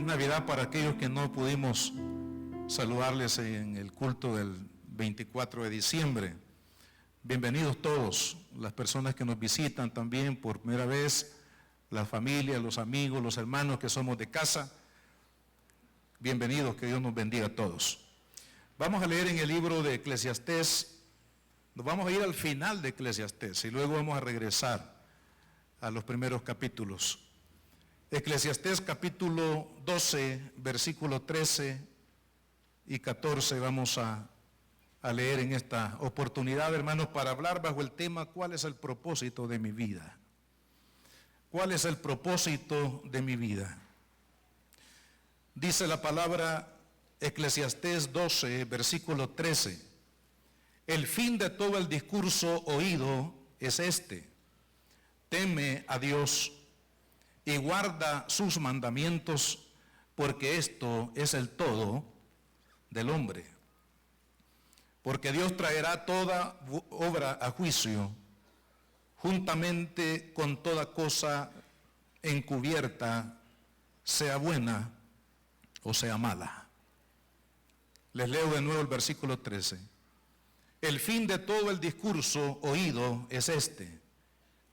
Navidad para aquellos que no pudimos saludarles en el culto del 24 de diciembre. Bienvenidos todos, las personas que nos visitan también por primera vez, la familia, los amigos, los hermanos que somos de casa. Bienvenidos, que Dios nos bendiga a todos. Vamos a leer en el libro de Eclesiastés, nos vamos a ir al final de Eclesiastés y luego vamos a regresar a los primeros capítulos. Eclesiastés capítulo 12, versículo 13 y 14 vamos a leer en esta oportunidad, hermanos, para hablar bajo el tema ¿cuál es el propósito de mi vida? ¿Cuál es el propósito de mi vida? Dice la palabra Eclesiastés 12, versículo 13. El fin de todo el discurso oído es este: teme a Dios y guarda sus mandamientos, porque esto es el todo del hombre. Porque Dios traerá toda obra a juicio, juntamente con toda cosa encubierta, sea buena o sea mala. Les leo de nuevo el versículo 13. El fin de todo el discurso oído es este: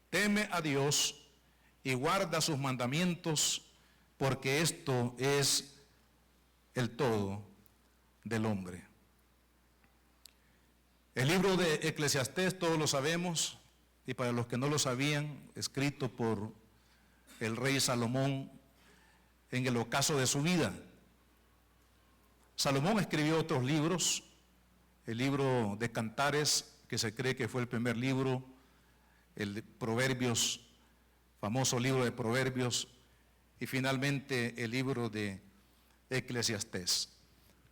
teme a Dios y guarda sus mandamientos, porque esto es el todo del hombre. El libro de Eclesiastés, todos lo sabemos, y para los que no lo sabían, escrito por el rey Salomón en el ocaso de su vida. Salomón escribió otros libros, el libro de Cantares, que se cree que fue el primer libro, el de Proverbios, famoso libro de Proverbios, y finalmente el libro de Eclesiastés.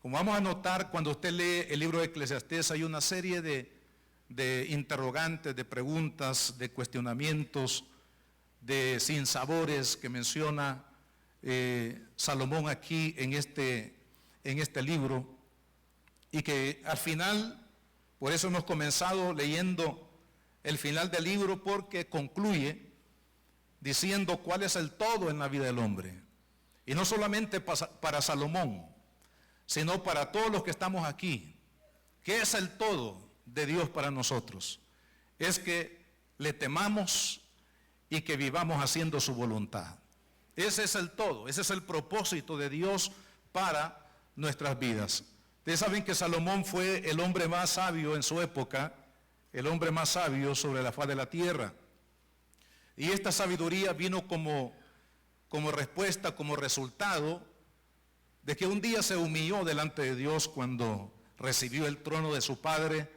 Como vamos a notar, cuando usted lee el libro de Eclesiastés, hay una serie de interrogantes, de preguntas, de cuestionamientos, de sinsabores que menciona Salomón aquí en este libro, y que al final, por eso hemos comenzado leyendo el final del libro, porque concluye diciendo cuál es el todo en la vida del hombre. Y no solamente para Salomón, sino para todos los que estamos aquí. ¿Qué es el todo de Dios para nosotros? Es que le temamos y que vivamos haciendo su voluntad. Ese es el todo, ese es el propósito de Dios para nuestras vidas. Ustedes saben que Salomón fue el hombre más sabio en su época, el hombre más sabio sobre la faz de la tierra. Y esta sabiduría vino como respuesta, como resultado de que un día se humilló delante de Dios cuando recibió el trono de su padre.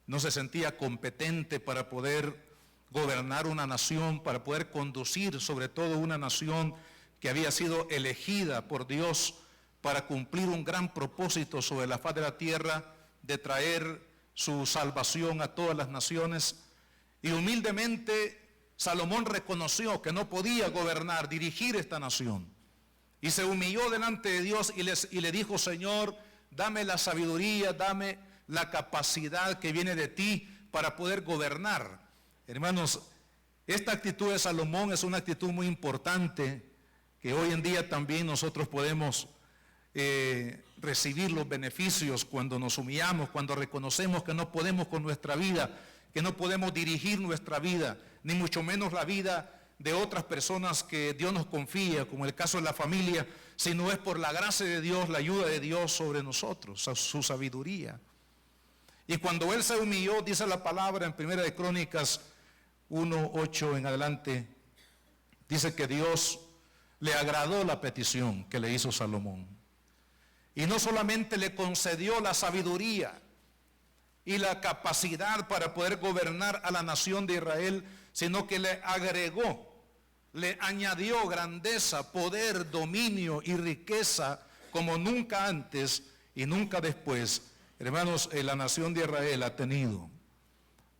No se sentía competente para poder gobernar una nación, para poder conducir sobre todo una nación que había sido elegida por Dios para cumplir un gran propósito sobre la faz de la tierra, de traer su salvación a todas las naciones. Y humildemente Salomón reconoció que no podía gobernar, dirigir esta nación. Y se humilló delante de Dios y le dijo: Señor, dame la sabiduría, dame la capacidad que viene de ti para poder gobernar. Hermanos, esta actitud de Salomón es una actitud muy importante, que hoy en día también nosotros podemos recibir los beneficios cuando nos humillamos, cuando reconocemos que no podemos con nuestra vida, que no podemos dirigir nuestra vida, ni mucho menos la vida de otras personas que Dios nos confía, como el caso de la familia, sino es por la gracia de Dios, la ayuda de Dios sobre nosotros, su sabiduría. Y cuando él se humilló, dice la palabra en Primera de Crónicas 1:8 en adelante, dice que Dios le agradó la petición que le hizo Salomón. Y no solamente le concedió la sabiduría y la capacidad para poder gobernar a la nación de Israel, sino que le agregó, le añadió grandeza, poder, dominio y riqueza como nunca antes y nunca después. Hermanos, la nación de Israel ha tenido,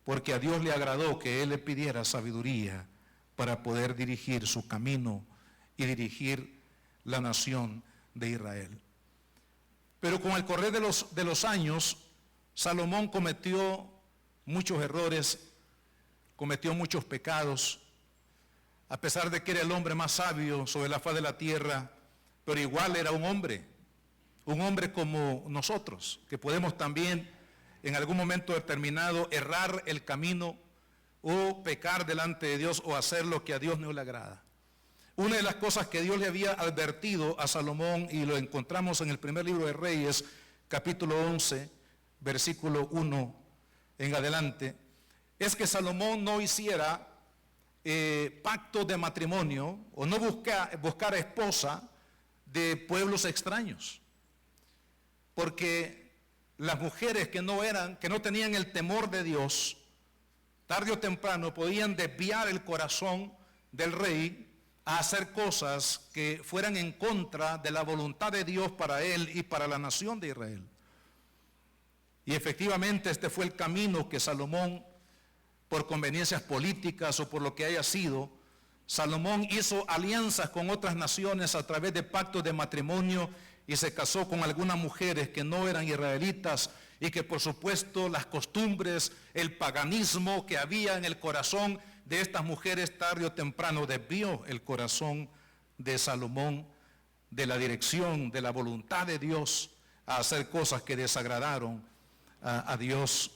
porque a Dios le agradó que Él le pidiera sabiduría para poder dirigir su camino y dirigir la nación de Israel. Pero con el correr de los años, Salomón cometió muchos errores, cometió muchos pecados. A pesar de que era el hombre más sabio sobre la faz de la tierra, pero igual era un hombre como nosotros, que podemos también en algún momento determinado errar el camino o pecar delante de Dios o hacer lo que a Dios no le agrada. Una de las cosas que Dios le había advertido a Salomón, y lo encontramos en el primer libro de Reyes, capítulo 11, versículo 1 en adelante, es que Salomón no hiciera pacto de matrimonio o no buscara esposa de pueblos extraños, porque las mujeres que no tenían el temor de Dios, tarde o temprano podían desviar el corazón del rey a hacer cosas que fueran en contra de la voluntad de Dios para él y para la nación de Israel. Y efectivamente este fue el camino que Salomón, por conveniencias políticas o por lo que haya sido, Salomón hizo alianzas con otras naciones a través de pactos de matrimonio y se casó con algunas mujeres que no eran israelitas y que por supuesto las costumbres, el paganismo que había en el corazón de estas mujeres tarde o temprano desvió el corazón de Salomón de la dirección, de la voluntad de Dios a hacer cosas que desagradaron a Dios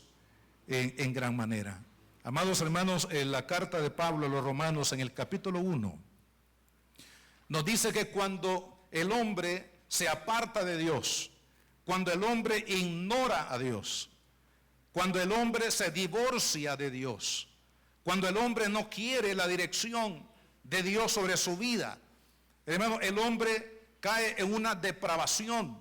en gran manera. Amados hermanos, en la carta de Pablo a los Romanos en el capítulo 1 nos dice que cuando el hombre se aparta de Dios, cuando el hombre ignora a Dios, cuando el hombre se divorcia de Dios, cuando el hombre no quiere la dirección de Dios sobre su vida, hermano, el hombre cae en una depravación.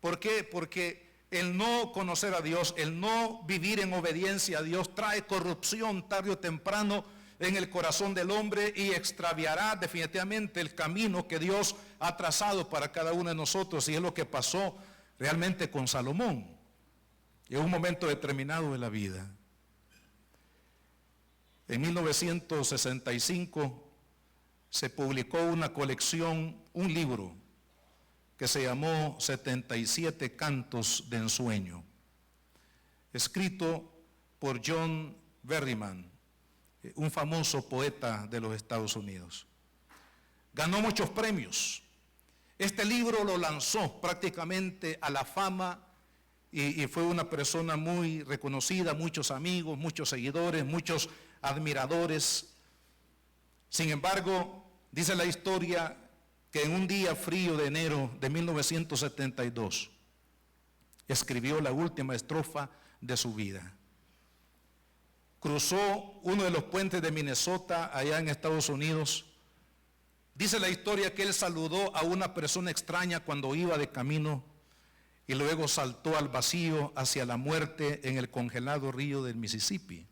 ¿Por qué? Porque el no conocer a Dios, el no vivir en obediencia a Dios trae corrupción tarde o temprano en el corazón del hombre y extraviará definitivamente el camino que Dios ha trazado para cada uno de nosotros, y es lo que pasó realmente con Salomón en un momento determinado de la vida. En 1965 se publicó una colección, un libro que se llamó 77 cantos de ensueño, escrito por John Berryman, un famoso poeta de los Estados Unidos. Ganó muchos premios. Este libro lo lanzó prácticamente a la fama y fue una persona muy reconocida, muchos amigos, muchos seguidores, muchos admiradores. Sin embargo, dice la historia que en un día frío de enero de 1972 escribió la última estrofa de su vida. Cruzó uno de los puentes de Minnesota allá en Estados Unidos. Dice la historia que él saludó a una persona extraña cuando iba de camino y luego saltó al vacío hacia la muerte en el congelado río del Mississippi.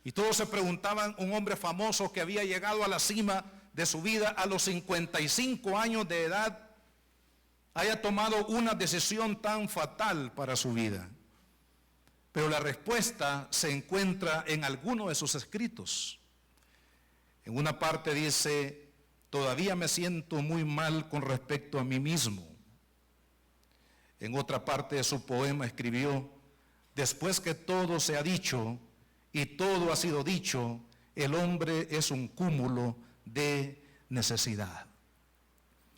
Y todos se preguntaban, un hombre famoso que había llegado a la cima de su vida a los 55 años de edad, haya tomado una decisión tan fatal para su vida. Pero la respuesta se encuentra en alguno de sus escritos. En una parte dice, todavía me siento muy mal con respecto a mí mismo. En otra parte de su poema escribió, después que todo se ha dicho y todo ha sido dicho, el hombre es un cúmulo de necesidad.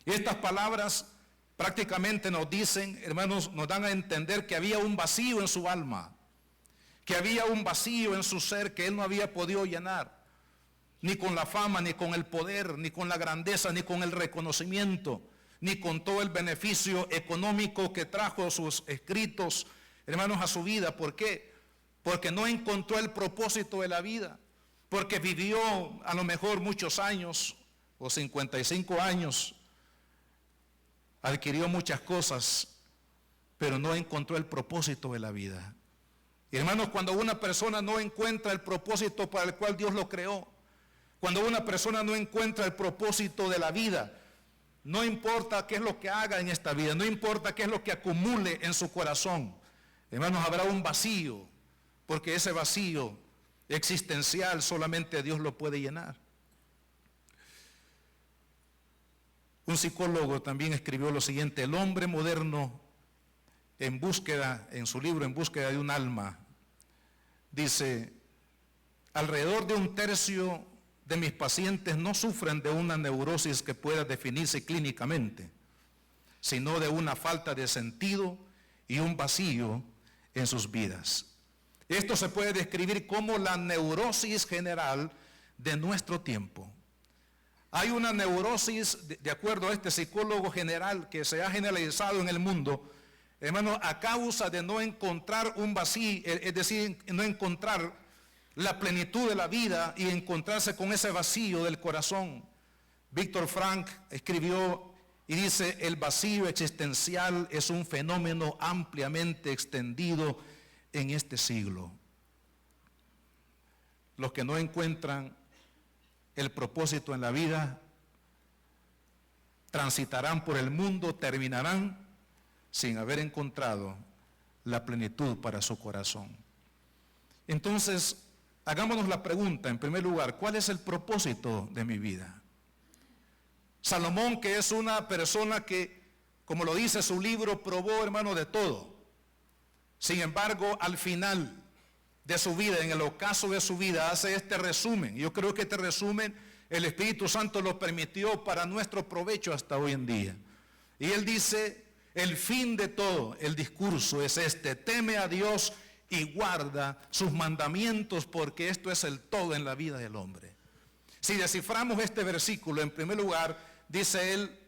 Y estas palabras prácticamente nos dicen, hermanos, nos dan a entender que había un vacío en su alma, que había un vacío en su ser que él no había podido llenar, ni con la fama, ni con el poder, ni con la grandeza, ni con el reconocimiento, ni con todo el beneficio económico que trajo sus escritos, hermanos, a su vida. ¿Por qué? Porque no encontró el propósito de la vida, porque vivió a lo mejor muchos años, o 55 años, adquirió muchas cosas, pero no encontró el propósito de la vida. Y hermanos, cuando una persona no encuentra el propósito para el cual Dios lo creó, cuando una persona no encuentra el propósito de la vida, no importa qué es lo que haga en esta vida, no importa qué es lo que acumule en su corazón, hermanos, habrá un vacío, porque ese vacío existencial solamente Dios lo puede llenar. Un psicólogo también escribió lo siguiente: el hombre moderno en su libro En búsqueda de un alma, dice, alrededor de un tercio de mis pacientes no sufren de una neurosis que pueda definirse clínicamente, sino de una falta de sentido y un vacío en sus vidas. Esto se puede describir como la neurosis general de nuestro tiempo. Hay una neurosis, de acuerdo a este psicólogo general, que se ha generalizado en el mundo, hermano, a causa de no encontrar un vacío, es decir, no encontrar la plenitud de la vida y encontrarse con ese vacío del corazón. Víctor Frank escribió y dice: el vacío existencial es un fenómeno ampliamente extendido en este siglo. Los que no encuentran el propósito en la vida transitarán por el mundo, terminarán sin haber encontrado la plenitud para su corazón. Entonces, hagámonos la pregunta, en primer lugar, ¿cuál es el propósito de mi vida? Salomón, que es una persona que, como lo dice su libro, probó, hermano, de todo. Sin embargo, al final de su vida, en el ocaso de su vida, hace este resumen. Yo creo que este resumen el Espíritu Santo lo permitió para nuestro provecho hasta hoy en día. Y él dice: el fin de todo el discurso es este: teme a Dios y guarda sus mandamientos, porque esto es el todo en la vida del hombre. Si desciframos este versículo, en primer lugar, dice él,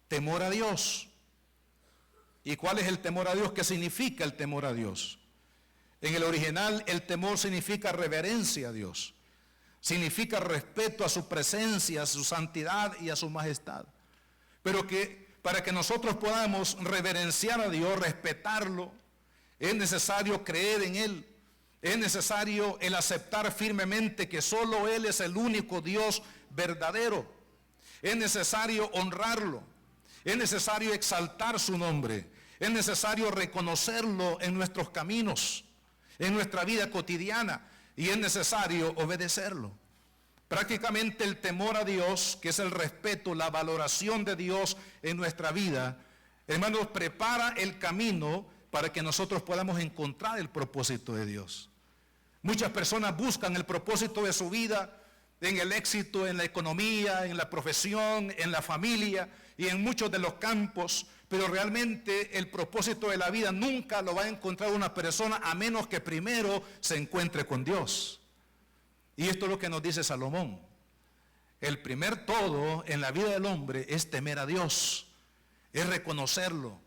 temor a Dios. ¿Y cuál es el temor a Dios? ¿Qué significa el temor a Dios? En el original, el temor significa reverencia a Dios. Significa respeto a su presencia, a su santidad y a su majestad. Pero que para que nosotros podamos reverenciar a Dios, respetarlo, es necesario creer en Él. Es necesario el aceptar firmemente que solo Él es el único Dios verdadero. Es necesario honrarlo. Es necesario exaltar su nombre. Es necesario reconocerlo en nuestros caminos, en nuestra vida cotidiana, y es necesario obedecerlo. Prácticamente el temor a Dios, que es el respeto, la valoración de Dios en nuestra vida, hermanos, prepara el camino para que nosotros podamos encontrar el propósito de Dios. Muchas personas buscan el propósito de su vida en el éxito, en la economía, en la profesión, en la familia y en muchos de los campos, pero realmente el propósito de la vida nunca lo va a encontrar una persona a menos que primero se encuentre con Dios. Y esto es lo que nos dice Salomón. El primer todo en la vida del hombre es temer a Dios, es reconocerlo,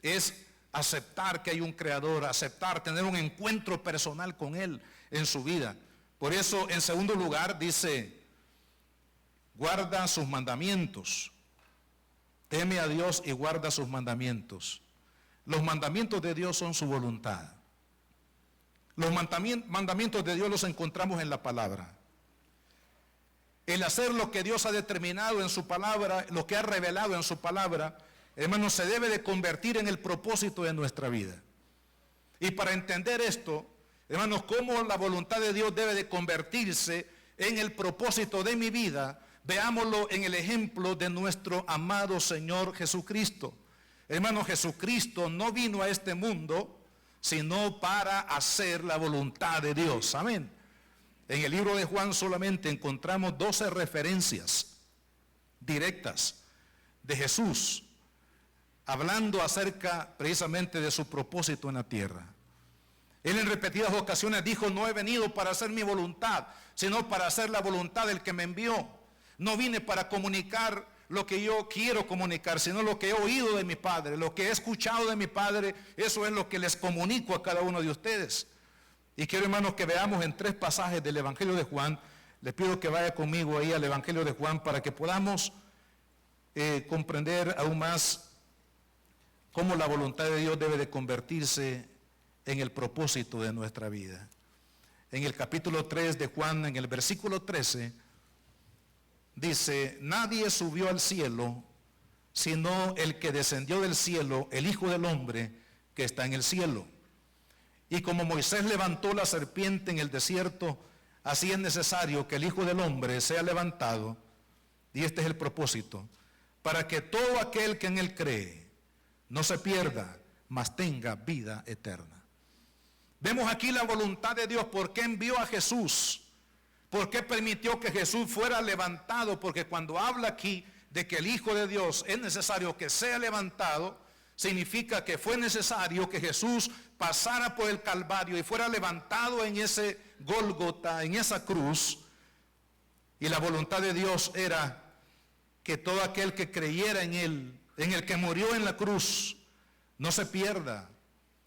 es aceptar que hay un creador, aceptar, tener un encuentro personal con Él en su vida. Por eso, en segundo lugar, dice, guarda sus mandamientos. Teme a Dios y guarda sus mandamientos. Los mandamientos de Dios son su voluntad. Los mandamientos de Dios los encontramos en la palabra. El hacer lo que Dios ha determinado en su palabra, lo que ha revelado en su palabra, hermanos, se debe de convertir en el propósito de nuestra vida. Y para entender esto, hermanos, cómo la voluntad de Dios debe de convertirse en el propósito de mi vida, veámoslo en el ejemplo de nuestro amado Señor Jesucristo. Hermano, Jesucristo no vino a este mundo sino para hacer la voluntad de Dios. Amén. En el libro de Juan solamente encontramos 12 referencias directas de Jesús hablando acerca precisamente de su propósito en la tierra. Él en repetidas ocasiones dijo: no he venido para hacer mi voluntad, sino para hacer la voluntad del que me envió. No vine para comunicar lo que yo quiero comunicar, sino lo que he oído de mi Padre, lo que he escuchado de mi Padre, eso es lo que les comunico a cada uno de ustedes. Y quiero, hermanos, que veamos en 3 pasajes del Evangelio de Juan. Les pido que vaya conmigo ahí al Evangelio de Juan para que podamos comprender aún más cómo la voluntad de Dios debe de convertirse en el propósito de nuestra vida. En el capítulo 3 de Juan, en el versículo 13, dice: nadie subió al cielo sino el que descendió del cielo, el Hijo del Hombre que está en el cielo. Y como Moisés levantó la serpiente en el desierto, así es necesario que el Hijo del Hombre sea levantado, y este es el propósito, para que todo aquel que en él cree no se pierda, mas tenga vida eterna. Vemos aquí la voluntad de Dios. ¿Por qué envió a Jesús? ¿Por qué permitió que Jesús fuera levantado? Porque cuando habla aquí de que el Hijo de Dios es necesario que sea levantado, significa que fue necesario que Jesús pasara por el Calvario y fuera levantado en ese Gólgota, en esa cruz. Y la voluntad de Dios era que todo aquel que creyera en Él, en el que murió en la cruz, no se pierda,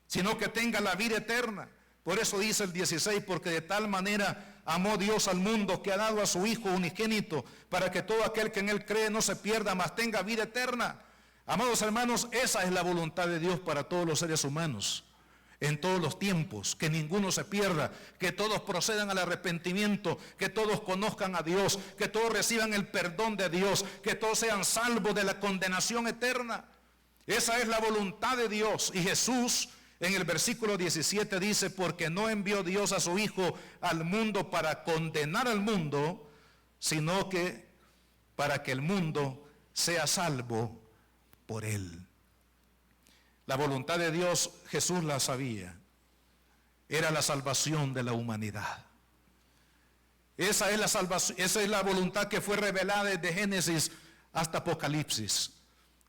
sino que tenga la vida eterna. Por eso dice el 16, porque de tal manera amó Dios al mundo que ha dado a su Hijo unigénito, para que todo aquel que en Él cree no se pierda, mas tenga vida eterna. Amados hermanos, esa es la voluntad de Dios para todos los seres humanos, en todos los tiempos, que ninguno se pierda, que todos procedan al arrepentimiento, que todos conozcan a Dios, que todos reciban el perdón de Dios, que todos sean salvos de la condenación eterna. Esa es la voluntad de Dios. Y Jesús en el versículo 17 dice, porque no envió Dios a su Hijo al mundo para condenar al mundo, sino que para que el mundo sea salvo por Él. La voluntad de Dios, Jesús la sabía. Era la salvación de la humanidad. Esa es la salvación, esa es la voluntad que fue revelada desde Génesis hasta Apocalipsis.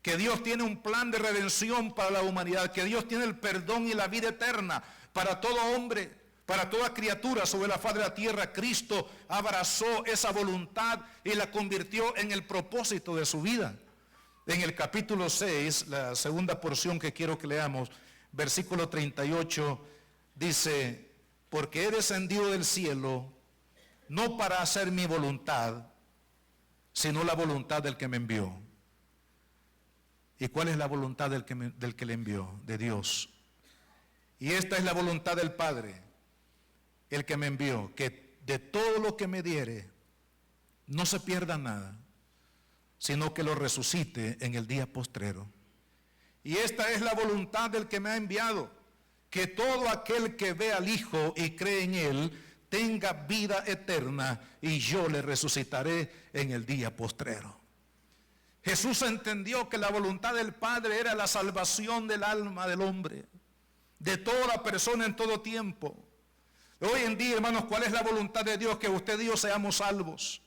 Que Dios tiene un plan de redención para la humanidad, que Dios tiene el perdón y la vida eterna para todo hombre, para toda criatura sobre la faz de la tierra. Cristo abrazó esa voluntad y la convirtió en el propósito de su vida. En el capítulo 6, la segunda porción que quiero que leamos, versículo 38, dice, porque he descendido del cielo, no para hacer mi voluntad, sino la voluntad del que me envió. ¿Y cuál es la voluntad del que le envió? De Dios. Y esta es la voluntad del Padre, el que me envió, que de todo lo que me diere, no se pierda nada, sino que lo resucite en el día postrero. Y esta es la voluntad del que me ha enviado, que todo aquel que ve al Hijo y cree en Él, tenga vida eterna, y yo le resucitaré en el día postrero. Jesús entendió que la voluntad del Padre era la salvación del alma del hombre, de toda persona en todo tiempo. Hoy en día, hermanos, ¿cuál es la voluntad de Dios? Que usted y yo seamos salvos.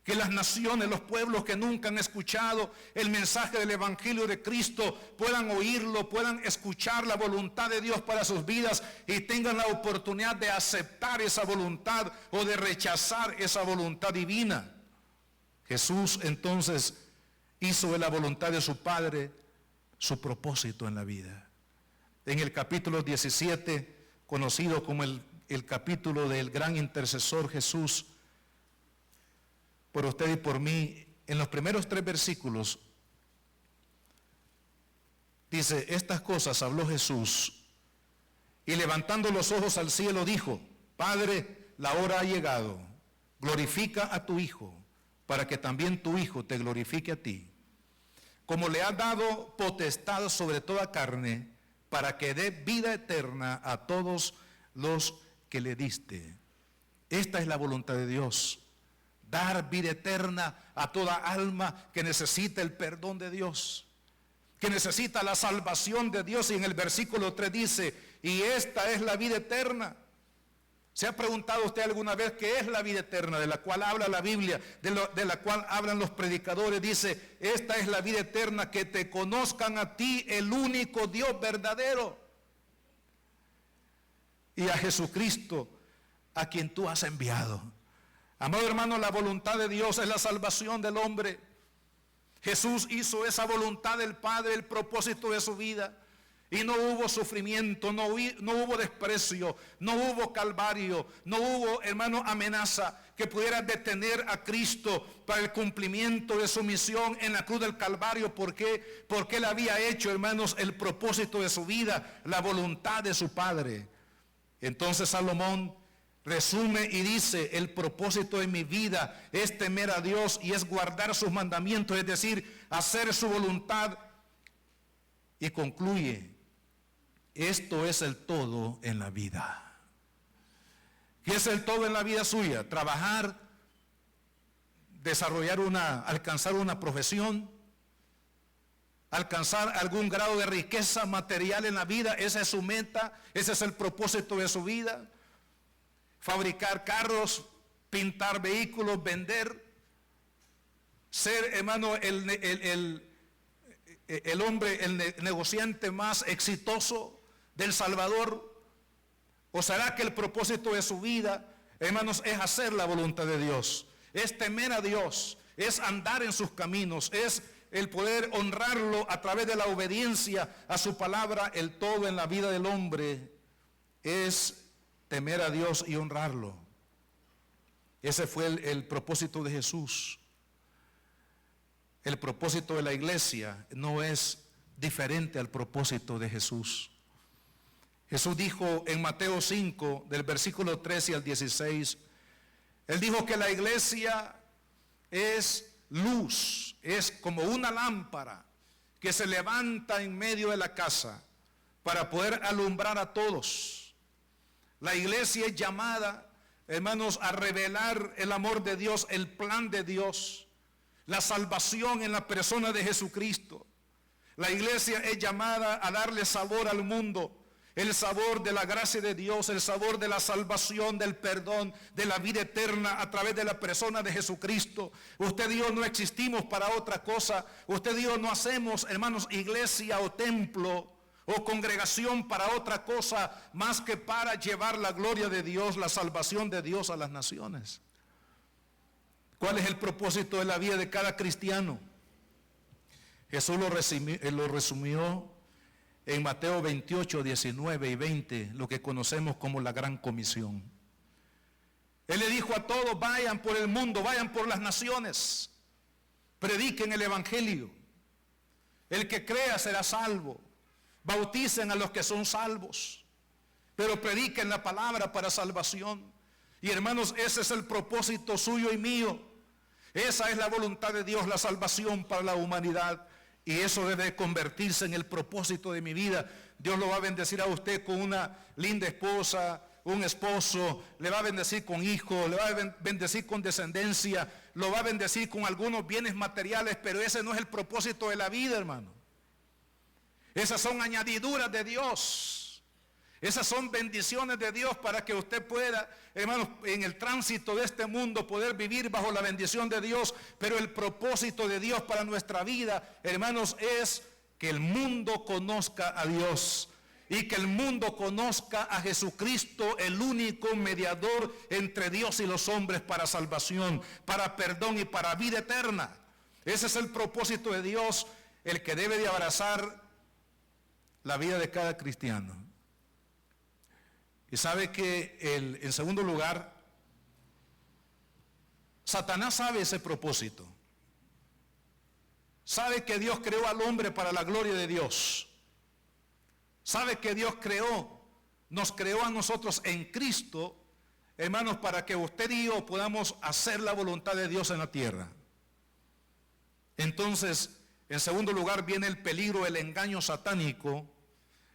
Que las naciones, los pueblos que nunca han escuchado el mensaje del Evangelio de Cristo puedan oírlo, puedan escuchar la voluntad de Dios para sus vidas y tengan la oportunidad de aceptar esa voluntad o de rechazar esa voluntad divina. Jesús entonces hizo de la voluntad de su Padre su propósito en la vida. En el capítulo 17, conocido como el capítulo del gran intercesor Jesús, por usted y por mí, en los primeros 3 versículos, dice, estas cosas habló Jesús, y levantando los ojos al cielo dijo, Padre, la hora ha llegado, glorifica a tu Hijo, para que también tu Hijo te glorifique a ti, como le has dado potestad sobre toda carne, para que dé vida eterna a todos los que le diste. Esta es la voluntad de Dios. Dar vida eterna a toda alma que necesita el perdón de Dios, que necesita la salvación de Dios. Y en el versículo 3 dice, y esta es la vida eterna. ¿Se ha preguntado usted alguna vez qué es la vida eterna de la cual habla la Biblia, de la cual hablan los predicadores? Dice, esta es la vida eterna, que te conozcan a ti, el único Dios verdadero, y a Jesucristo, a quien tú has enviado. Amado hermano, la voluntad de Dios es la salvación del hombre. Jesús hizo esa voluntad del Padre, el propósito de su vida. Y no hubo sufrimiento, no hubo desprecio, no hubo calvario, no hubo, hermano, amenaza que pudiera detener a Cristo para el cumplimiento de su misión en la cruz del Calvario. ¿Por qué? Porque Él había hecho, hermanos, el propósito de su vida, la voluntad de su Padre. Entonces Salomón resume y dice, el propósito de mi vida es temer a Dios y es guardar sus mandamientos, es decir, hacer su voluntad. Y concluye, esto es el todo en la vida. ¿Qué es el todo en la vida suya? Trabajar, alcanzar una profesión, alcanzar algún grado de riqueza material en la vida. Esa es su meta, ese es el propósito de su vida. Fabricar carros, pintar vehículos, vender, ser, hermano, el hombre, el negociante más exitoso del Salvador? ¿O será que el propósito de su vida, hermanos, es hacer la voluntad de Dios? Es temer a Dios, es andar en sus caminos, es el poder honrarlo a través de la obediencia a su palabra. El todo en la vida del hombre es temer a Dios y honrarlo. Ese fue el propósito de Jesús. El propósito de la iglesia no es diferente al propósito de Jesús. Jesús dijo en Mateo 5, del versículo 13 al 16, Él dijo que la iglesia es luz, es como una lámpara que se levanta en medio de la casa para poder alumbrar a todos. La iglesia es llamada, hermanos, a revelar el amor de Dios, el plan de Dios, la salvación en la persona de Jesucristo. La iglesia es llamada a darle sabor al mundo, el sabor de la gracia de Dios, el sabor de la salvación, del perdón, de la vida eterna a través de la persona de Jesucristo. Usted y yo no existimos para otra cosa. Usted y yo no hacemos, hermanos, iglesia o templo o congregación para otra cosa más que para llevar la gloria de Dios, la salvación de Dios a las naciones. ¿Cuál es el propósito de la vida de cada cristiano? Jesús lo resumió en Mateo 28, 19 y 20, lo que conocemos como la Gran Comisión. Él le dijo a todos: vayan por el mundo, vayan por las naciones, prediquen el Evangelio. El que crea será salvo. Bauticen a los que son salvos, pero prediquen la palabra para salvación. Y hermanos, ese es el propósito suyo y mío. Esa es la voluntad de Dios, la salvación para la humanidad. Y eso debe convertirse en el propósito de mi vida. Dios lo va a bendecir a usted con una linda esposa, un esposo, le va a bendecir con hijos, le va a bendecir con descendencia, lo va a bendecir con algunos bienes materiales, pero ese no es el propósito de la vida, hermano. Esas son añadiduras de Dios. Esas son bendiciones de Dios para que usted pueda, hermanos, en el tránsito de este mundo poder vivir bajo la bendición de Dios. Pero el propósito de Dios para nuestra vida, hermanos, es que el mundo conozca a Dios y que el mundo conozca a Jesucristo, el único mediador entre Dios y los hombres para salvación, para perdón y para vida eterna. Ese es el propósito de Dios, el que debe de abrazar la vida de cada cristiano. Y sabe que en segundo lugar, Satanás sabe ese propósito. Sabe que Dios creó al hombre para la gloria de Dios. Sabe que Dios nos creó a nosotros en Cristo, hermanos, para que usted y yo podamos hacer la voluntad de Dios en la tierra. Entonces, en segundo lugar viene el peligro, el engaño satánico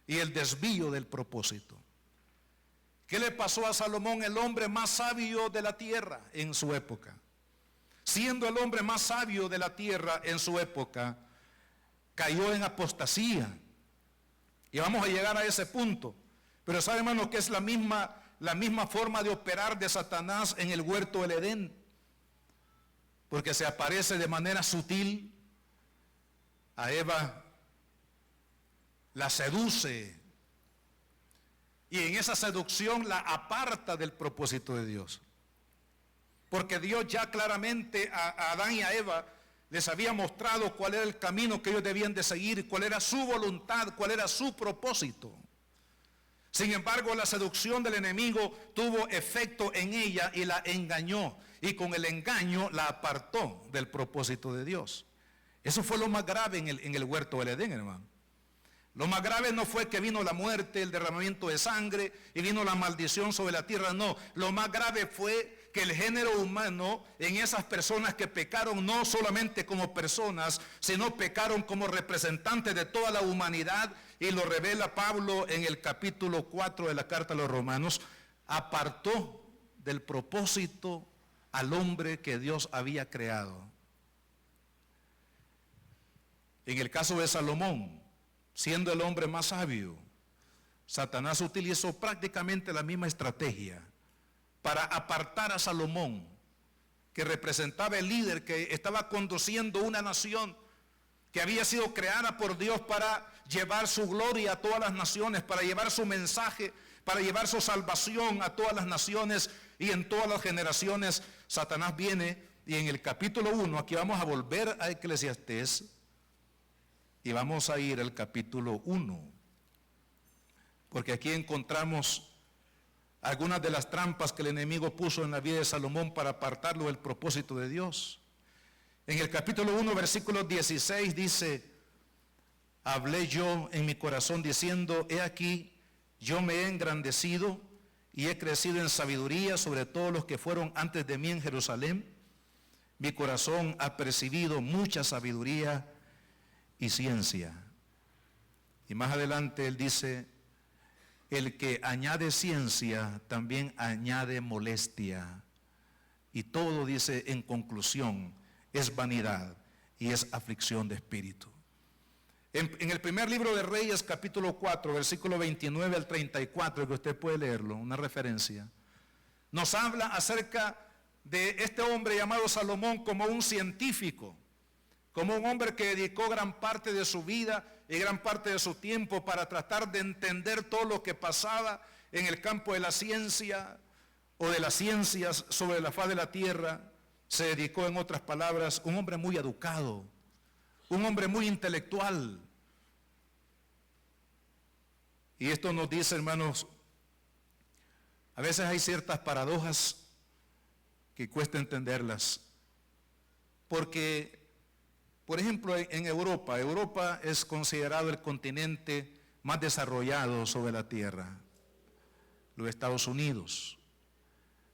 y el desvío del propósito. ¿Qué le pasó a Salomón, el hombre más sabio de la tierra en su época? Siendo el hombre más sabio de la tierra en su época, cayó en apostasía. Y vamos a llegar a ese punto. Pero sabe, hermano, que es la misma forma de operar de Satanás en el huerto del Edén. Porque se aparece de manera sutil a Eva, la seduce. Y en esa seducción la aparta del propósito de Dios. Porque Dios ya claramente a Adán y a Eva les había mostrado cuál era el camino que ellos debían de seguir, cuál era su voluntad, cuál era su propósito. Sin embargo, la seducción del enemigo tuvo efecto en ella y la engañó. Y con el engaño la apartó del propósito de Dios. Eso fue lo más grave en el huerto del Edén, hermano. Lo más grave no fue que vino la muerte, el derramamiento de sangre y vino la maldición sobre la tierra, no. Lo más grave fue que el género humano, en esas personas que pecaron no solamente como personas, sino pecaron como representantes de toda la humanidad, y lo revela Pablo en el capítulo 4 de la carta a los Romanos, apartó del propósito al hombre que Dios había creado. En el caso de Salomón, siendo el hombre más sabio, Satanás utilizó prácticamente la misma estrategia para apartar a Salomón, que representaba el líder que estaba conduciendo una nación que había sido creada por Dios para llevar su gloria a todas las naciones, para llevar su mensaje, para llevar su salvación a todas las naciones y en todas las generaciones. Satanás viene y en el capítulo 1, aquí vamos a volver a Eclesiastés y vamos a ir al capítulo 1, porque aquí encontramos algunas de las trampas que el enemigo puso en la vida de Salomón para apartarlo del propósito de Dios. En el capítulo 1, versículo 16 dice: hablé yo en mi corazón diciendo, he aquí, yo me he engrandecido y he crecido en sabiduría sobre todos los que fueron antes de mí en Jerusalén. Mi corazón ha percibido mucha sabiduría y ciencia. Y más adelante él dice: el que añade ciencia también añade molestia. Y todo, dice, en conclusión, es vanidad y es aflicción de espíritu. En el primer libro de Reyes, capítulo 4, versículo 29 al 34, que usted puede leerlo, una referencia, nos habla acerca de este hombre llamado Salomón como un científico, como un hombre que dedicó gran parte de su vida y gran parte de su tiempo para tratar de entender todo lo que pasaba en el campo de la ciencia o de las ciencias sobre la faz de la tierra. Se dedicó, en otras palabras, un hombre muy educado, un hombre muy intelectual. Y esto nos dice, hermanos, a veces hay ciertas paradojas que cuesta entenderlas, porque por ejemplo, en Europa es considerado el continente más desarrollado sobre la tierra. Los Estados Unidos,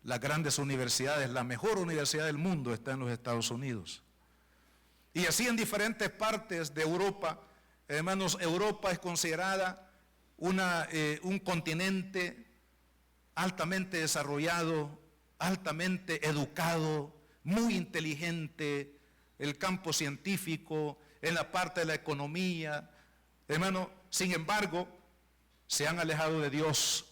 las grandes universidades, la mejor universidad del mundo está en los Estados Unidos. Y así en diferentes partes de Europa, hermanos, Europa es considerada un continente altamente desarrollado, altamente educado, muy inteligente, el campo científico, en la parte de la economía. Hermano, sin embargo, se han alejado de Dios.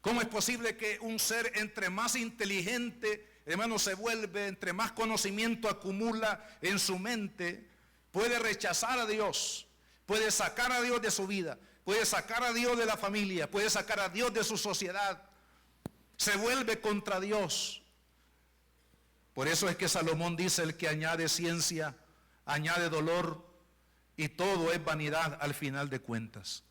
¿Cómo es posible que un ser entre más inteligente, hermano, se vuelve, entre más conocimiento acumula en su mente, puede rechazar a Dios, puede sacar a Dios de su vida, puede sacar a Dios de la familia, puede sacar a Dios de su sociedad, se vuelve contra Dios? Por eso es que Salomón dice: el que añade ciencia, añade dolor, y todo es vanidad al final de cuentas.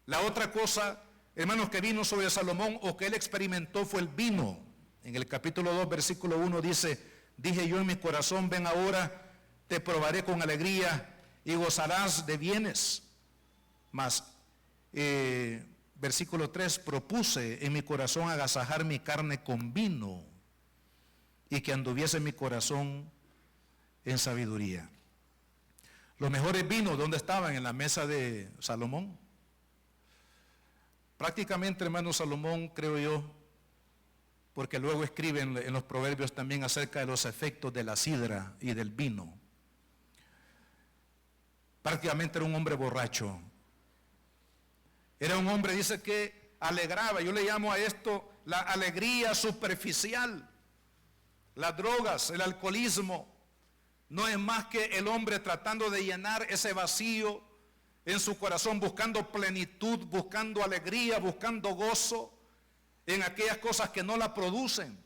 La otra cosa, hermanos, que vino sobre Salomón o que él experimentó fue el vino. En el capítulo 2, versículo 1 dice: dije yo en mi corazón, ven ahora, te probaré con alegría y gozarás de bienes. Mas, versículo 3, propuse en mi corazón agasajar mi carne con vino, y que anduviese mi corazón en sabiduría. Los mejores vinos, ¿dónde estaban? En la mesa de Salomón. Prácticamente, hermano, Salomón, creo yo, porque luego escribe en los proverbios también acerca de los efectos de la sidra y del vino. Prácticamente era un hombre borracho. Era un hombre, dice, que alegraba. Yo le llamo a esto la alegría superficial. Las drogas, el alcoholismo, no es más que el hombre tratando de llenar ese vacío en su corazón, buscando plenitud, buscando alegría, buscando gozo en aquellas cosas que no la producen.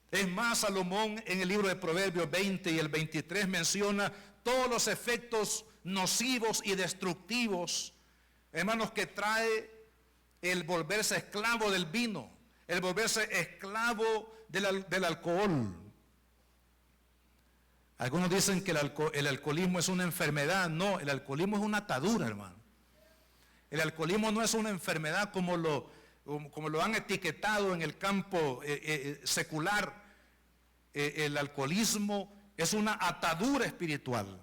Es más, Salomón en el libro de Proverbios 20 y el 23 menciona todos los efectos nocivos y destructivos, hermanos, que trae el volverse esclavo del vino, el volverse esclavo del alcohol. Algunos dicen que el alcoholismo es una enfermedad. No, el alcoholismo es una atadura, hermano. El alcoholismo no es una enfermedad como lo han etiquetado en el campo secular. El alcoholismo es una atadura espiritual.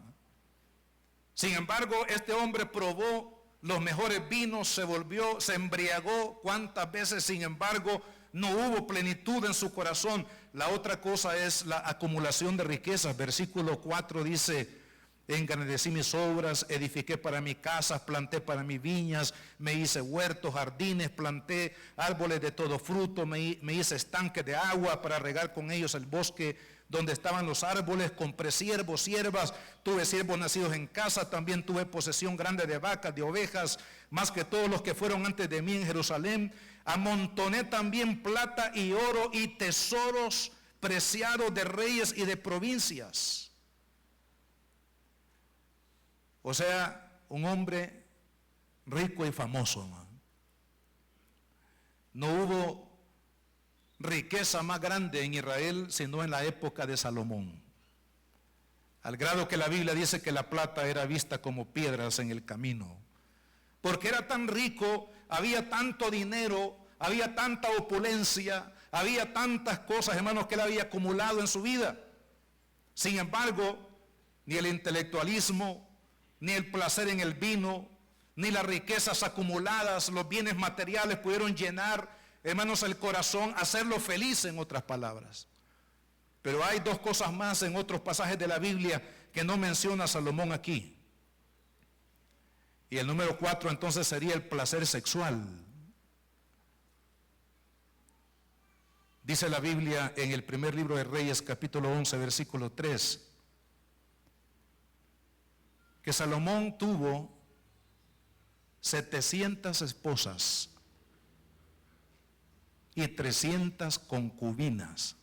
Sin embargo, este hombre probó los mejores vinos, se embriagó cuántas veces, sin embargo, no hubo plenitud en su corazón. La otra cosa es la acumulación de riquezas. Versículo 4 dice: engrandecí mis obras, edifiqué para mi casa, planté para mis viñas, me hice huertos, jardines, planté árboles de todo fruto, me hice estanques de agua para regar con ellos el bosque donde estaban los árboles, compré siervos, siervas, tuve siervos nacidos en casa, también tuve posesión grande de vacas, de ovejas, más que todos los que fueron antes de mí en Jerusalén. Amontoné también plata y oro y tesoros preciados de reyes y de provincias. O sea, un hombre rico y famoso, hermano. No hubo riqueza más grande en Israel sino en la época de Salomón. Al grado que la Biblia dice que la plata era vista como piedras en el camino. Porque era tan rico, había tanto dinero, había tanta opulencia, había tantas cosas, hermanos, que él había acumulado en su vida. Sin embargo, ni el intelectualismo, ni el placer en el vino, ni las riquezas acumuladas, los bienes materiales pudieron llenar, hermanos, el corazón, hacerlo feliz, en otras palabras. Pero hay dos cosas más en otros pasajes de la Biblia que no menciona Salomón aquí. Y el número 4 entonces sería el placer sexual. Dice la Biblia en el primer libro de Reyes, capítulo 11, versículo 3, que Salomón tuvo 700 esposas y 300 concubinas.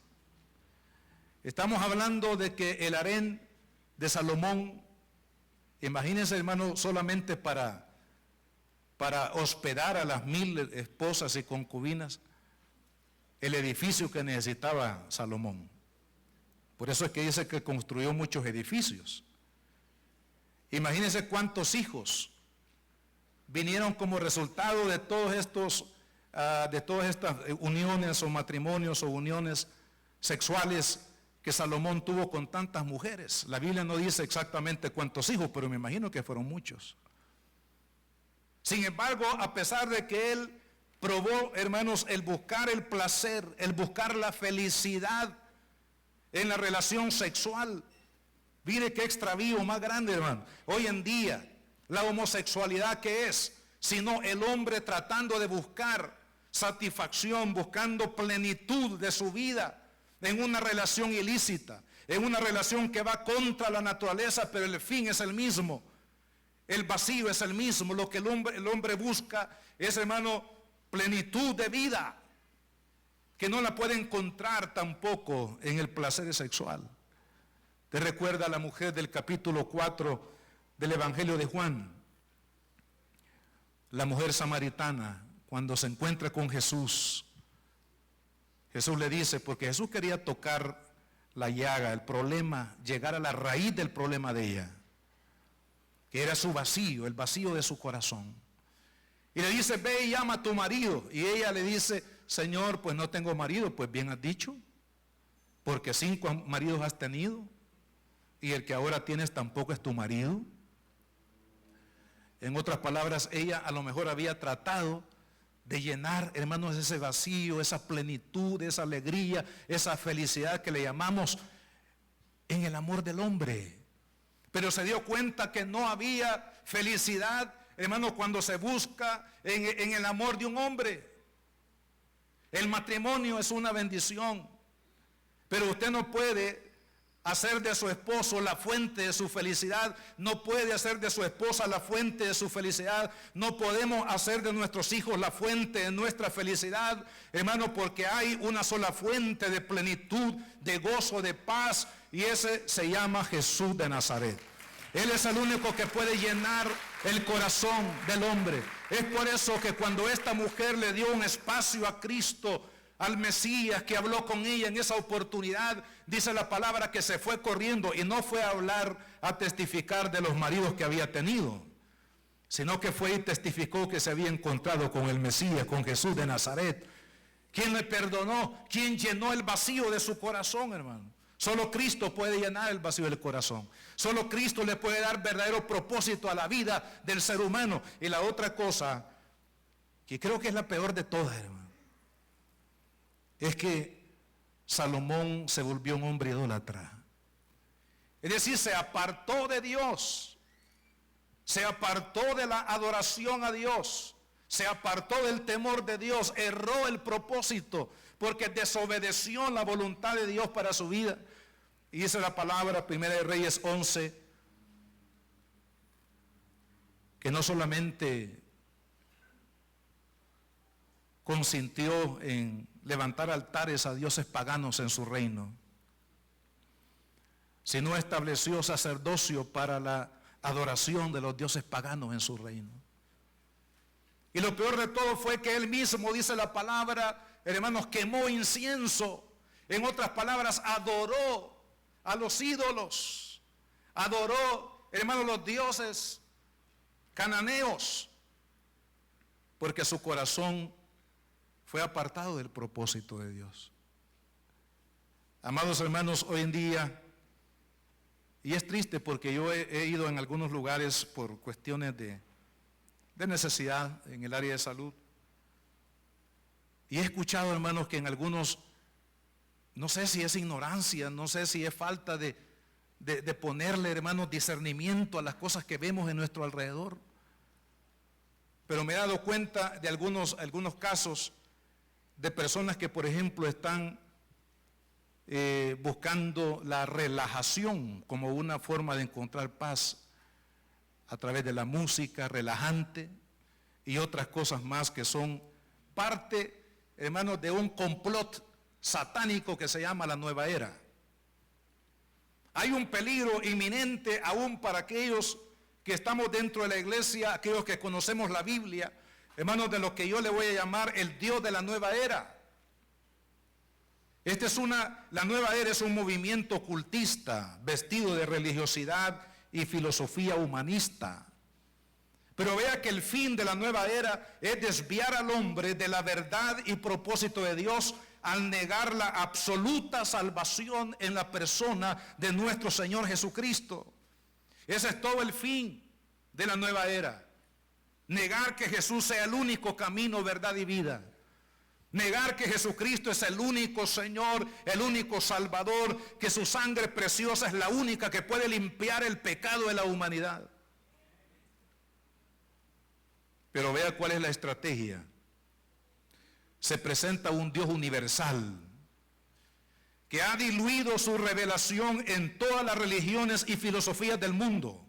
Estamos hablando de que el harén de Salomón, imagínense, hermano, solamente para hospedar a las 1000 esposas y concubinas, el edificio que necesitaba Salomón. Por eso es que dice que construyó muchos edificios. Imagínense cuántos hijos vinieron como resultado de todas estas uniones o matrimonios o uniones sexuales que Salomón tuvo con tantas mujeres. La Biblia no dice exactamente cuántos hijos, pero me imagino que fueron muchos. Sin embargo, a pesar de que él probó, hermanos, el buscar el placer, el buscar la felicidad en la relación sexual, mire qué extravío más grande, hermano. Hoy en día, la homosexualidad, ¿qué es? Sino el hombre tratando de buscar satisfacción, buscando plenitud de su vida en una relación ilícita, en una relación que va contra la naturaleza, pero el fin es el mismo. El vacío es el mismo. Lo que el hombre busca es, hermano, plenitud de vida, que no la puede encontrar tampoco en el placer sexual. ¿Te recuerda a la mujer del capítulo 4 del Evangelio de Juan? La mujer samaritana, cuando se encuentra con Jesús, Jesús le dice, porque Jesús quería tocar la llaga, el problema, llegar a la raíz del problema de ella, que era su vacío, el vacío de su corazón. Y le dice, ve y llama a tu marido. Y ella le dice, Señor, pues no tengo marido. Pues bien has dicho, porque 5 maridos has tenido, y el que ahora tienes tampoco es tu marido. En otras palabras, ella a lo mejor había tratado de llenar, hermanos, ese vacío, esa plenitud, esa alegría, esa felicidad que le llamamos en el amor del hombre. Pero se dio cuenta que no había felicidad, hermanos, cuando se busca en el amor de un hombre. El matrimonio es una bendición, pero usted no puede hacer de su esposo la fuente de su felicidad, no puede hacer de su esposa la fuente de su felicidad, no podemos hacer de nuestros hijos la fuente de nuestra felicidad, hermano, porque hay una sola fuente de plenitud, de gozo, de paz, y ese se llama Jesús de Nazaret. Él es el único que puede llenar el corazón del hombre. Es por eso que cuando esta mujer le dio un espacio a Cristo, al Mesías, que habló con ella en esa oportunidad, dice la palabra que se fue corriendo y no fue a hablar, a testificar de los maridos que había tenido, sino que fue y testificó que se había encontrado con el Mesías, con Jesús de Nazaret, quien le perdonó, quien llenó el vacío de su corazón, hermano. Solo Cristo puede llenar el vacío del corazón. Solo Cristo le puede dar verdadero propósito a la vida del ser humano. Y la otra cosa, que creo que es la peor de todas, hermano, es que Salomón se volvió un hombre idólatra. Es decir, se apartó de Dios, se apartó de la adoración a Dios, se apartó del temor de Dios, erró el propósito, porque desobedeció la voluntad de Dios para su vida. Y dice la palabra, 1 de Reyes 11, que no solamente consintió en levantar altares a dioses paganos en su reino, sino estableció sacerdocio para la adoración de los dioses paganos en su reino. Y lo peor de todo fue que él mismo, dice la palabra, hermanos, quemó incienso. En otras palabras, adoró a los ídolos, adoró, hermanos, los dioses cananeos, porque su corazón fue apartado del propósito de Dios. Amados hermanos, hoy en día, y es triste porque yo he ido en algunos lugares por cuestiones de necesidad en el área de salud, y he escuchado, hermanos, que en algunos, no sé si es ignorancia, no sé si es falta de ponerle, hermanos, discernimiento a las cosas que vemos en nuestro alrededor, pero me he dado cuenta de algunos casos de personas que, por ejemplo, están buscando la relajación como una forma de encontrar paz a través de la música relajante y otras cosas más que son parte, hermanos, de un complot satánico que se llama la nueva era. Hay un peligro inminente aún para aquellos que estamos dentro de la iglesia, aquellos que conocemos la Biblia, hermanos, de lo que yo le voy a llamar el Dios de la nueva era. La nueva era es un movimiento ocultista, vestido de religiosidad y filosofía humanista. Pero vea que el fin de la nueva era es desviar al hombre de la verdad y propósito de Dios al negar la absoluta salvación en la persona de nuestro Señor Jesucristo. Ese es todo el fin de la nueva era. Negar que Jesús sea el único camino, verdad y vida. Negar que Jesucristo es el único Señor, el único Salvador, que su sangre preciosa es la única que puede limpiar el pecado de la humanidad. Pero vea cuál es la estrategia. Se presenta un Dios universal que ha diluido su revelación en todas las religiones y filosofías del mundo,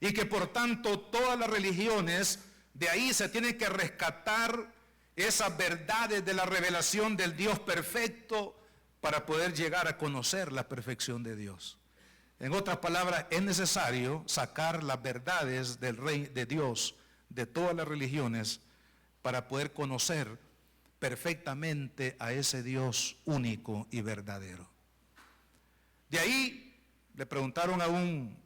y que por tanto todas las religiones, de ahí se tienen que rescatar esas verdades de la revelación del Dios perfecto para poder llegar a conocer la perfección de Dios. En otras palabras, es necesario sacar las verdades del Rey de Dios de todas las religiones para poder conocer perfectamente a ese Dios único y verdadero. De ahí le preguntaron a un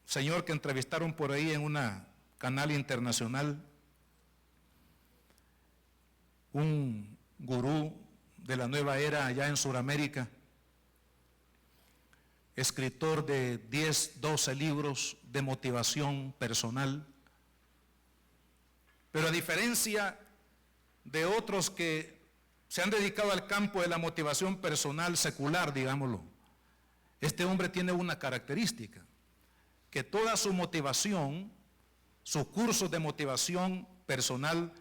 señor que entrevistaron por ahí en una canal internacional, un gurú de la nueva era allá en Sudamérica, escritor de 10, 12 libros de motivación personal, pero a diferencia de otros que se han dedicado al campo de la motivación personal secular, digámoslo, este hombre tiene una característica, que toda su motivación, sus cursos de motivación personal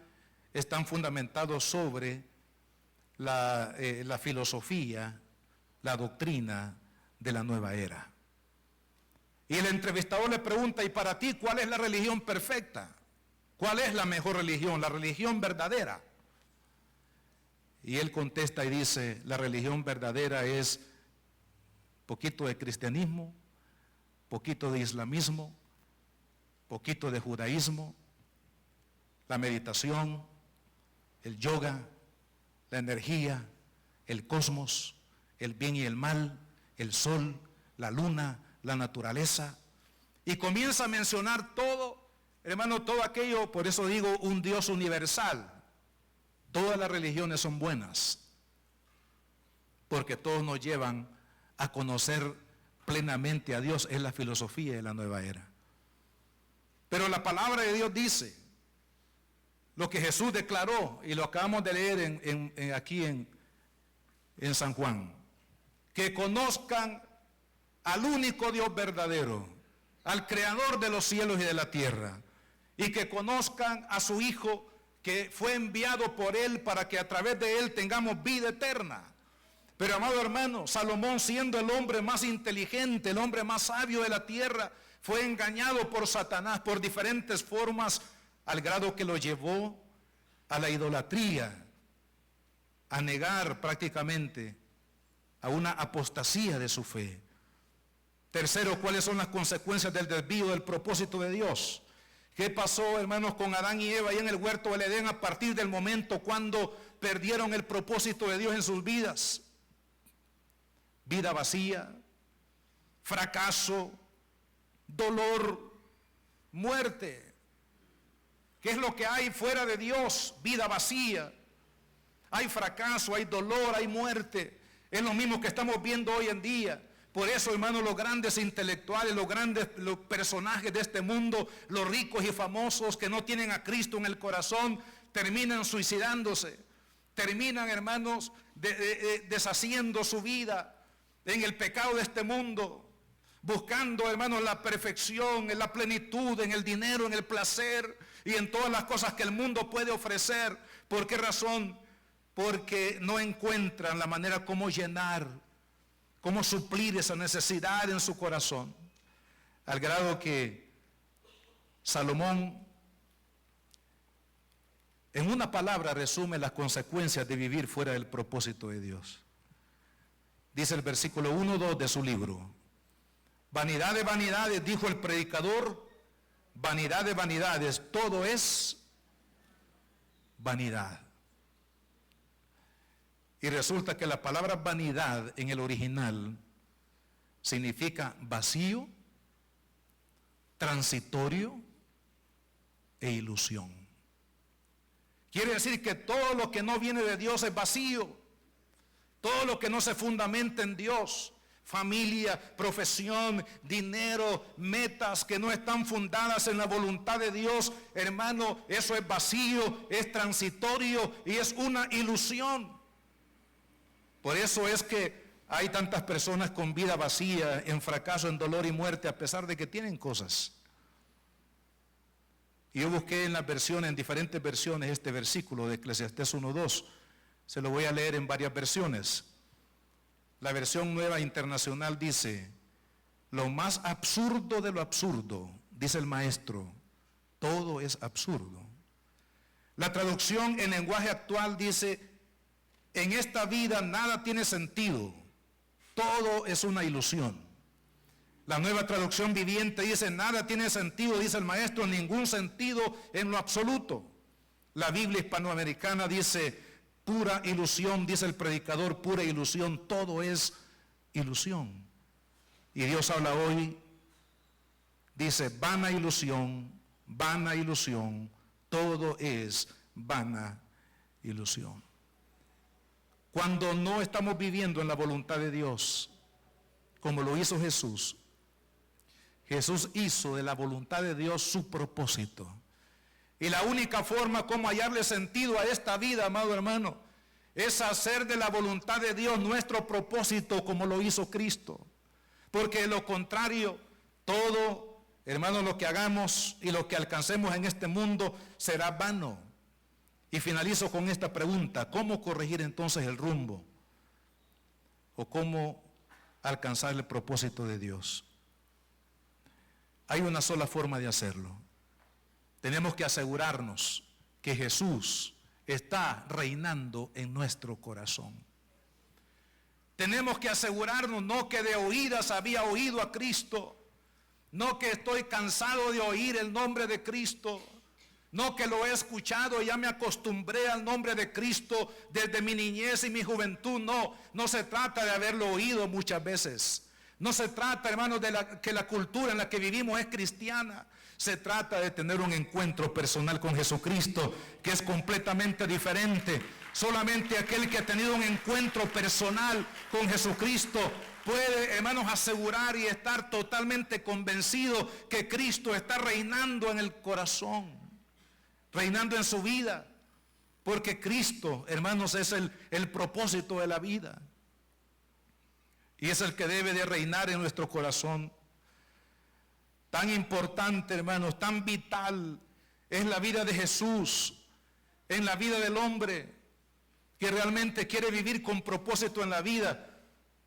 están fundamentados sobre la filosofía, la doctrina de la nueva era. Y el entrevistador le pregunta, ¿y para ti cuál es la religión perfecta? ¿Cuál es la mejor religión? La religión verdadera. Y él contesta y dice, la religión verdadera es poquito de cristianismo, poquito de islamismo, poquito de judaísmo, la meditación, el yoga, la energía, el cosmos, el bien y el mal, el sol, la luna, la naturaleza. Y comienza a mencionar todo, hermano, todo aquello, por eso digo, un Dios universal. Todas las religiones son buenas, porque todos nos llevan a conocer plenamente a Dios. Es la filosofía de la nueva era. Pero la palabra de Dios dice, lo que Jesús declaró, y lo acabamos de leer aquí en San Juan, que conozcan al único Dios verdadero, al creador de los cielos y de la tierra, y que conozcan a su Hijo que fue enviado por Él para que a través de Él tengamos vida eterna. Pero amado hermano, Salomón, siendo el hombre más inteligente, el hombre más sabio de la tierra, fue engañado por Satanás por diferentes formas, al grado que lo llevó a la idolatría, a negar prácticamente, a una apostasía de su fe. Tercero, ¿cuáles son las consecuencias del desvío del propósito de Dios? ¿Qué pasó, hermanos, con Adán y Eva ahí en el huerto del Edén a partir del momento cuando perdieron el propósito de Dios en sus vidas? Vida vacía, fracaso, dolor, muerte. ¿Qué es lo que hay fuera de Dios? Vida vacía. Hay fracaso, hay dolor, hay muerte. Es lo mismo que estamos viendo hoy en día. Por eso, hermanos, los grandes intelectuales, los personajes de este mundo, los ricos y famosos que no tienen a Cristo en el corazón, terminan suicidándose. Terminan, hermanos, deshaciendo su vida en el pecado de este mundo, buscando, hermanos, la perfección, en la plenitud, en el dinero, en el placer y en todas las cosas que el mundo puede ofrecer. ¿Por qué razón? Porque no encuentran la manera como llenar, cómo suplir esa necesidad en su corazón. Al grado que Salomón, en una palabra, resume las consecuencias de vivir fuera del propósito de Dios. Dice el versículo 1-2 de su libro: vanidad de vanidades, dijo el predicador, vanidad de vanidades, todo es vanidad. Y resulta que la palabra vanidad en el original significa vacío, transitorio e ilusión. Quiere decir que todo lo que no viene de Dios es vacío. Todo lo que no se fundamenta en Dios, familia, profesión, dinero, metas que no están fundadas en la voluntad de Dios, hermano, eso es vacío, es transitorio y es una ilusión. Por eso es que hay tantas personas con vida vacía, en fracaso, en dolor y muerte, a pesar de que tienen cosas. Y yo busqué en las versiones, en diferentes versiones, este versículo de Eclesiastés 1:2. Se lo voy a leer en varias versiones. La versión Nueva Internacional dice: lo más absurdo de lo absurdo, dice el maestro, todo es absurdo. La traducción en lenguaje actual dice: en esta vida nada tiene sentido, todo es una ilusión. La Nueva Traducción Viviente dice: nada tiene sentido, dice el maestro, ningún sentido en lo absoluto. La Biblia Hispanoamericana dice: pura ilusión, dice el predicador, pura ilusión, todo es ilusión. Y Dios habla hoy, dice: vana ilusión, todo es vana ilusión. Cuando no estamos viviendo en la voluntad de Dios, como lo hizo Jesús, Jesús hizo de la voluntad de Dios su propósito. Y la única forma como hallarle sentido a esta vida, amado hermano, es hacer de la voluntad de Dios nuestro propósito, como lo hizo Cristo. Porque de lo contrario, todo, hermano, lo que hagamos y lo que alcancemos en este mundo será vano. Y finalizo con esta pregunta: ¿cómo corregir entonces el rumbo? ¿O cómo alcanzar el propósito de Dios? Hay una sola forma de hacerlo. Tenemos que asegurarnos que Jesús está reinando en nuestro corazón. Tenemos que asegurarnos, no que de oídas había oído a Cristo, no que estoy cansado de oír el nombre de Cristo, no que lo he escuchado y ya me acostumbré al nombre de Cristo desde mi niñez y mi juventud. No se trata de haberlo oído muchas veces. No se trata, hermanos, que la cultura en la que vivimos es cristiana. Se trata de tener un encuentro personal con Jesucristo, que es completamente diferente. Solamente aquel que ha tenido un encuentro personal con Jesucristo puede, hermanos, asegurar y estar totalmente convencido que Cristo está reinando en el corazón, reinando en su vida, porque Cristo, hermanos, es el propósito de la vida. y es el que debe de reinar en nuestro corazón. Tan importante, hermanos, tan vital es la vida de Jesús en la vida del hombre que realmente quiere vivir con propósito en la vida,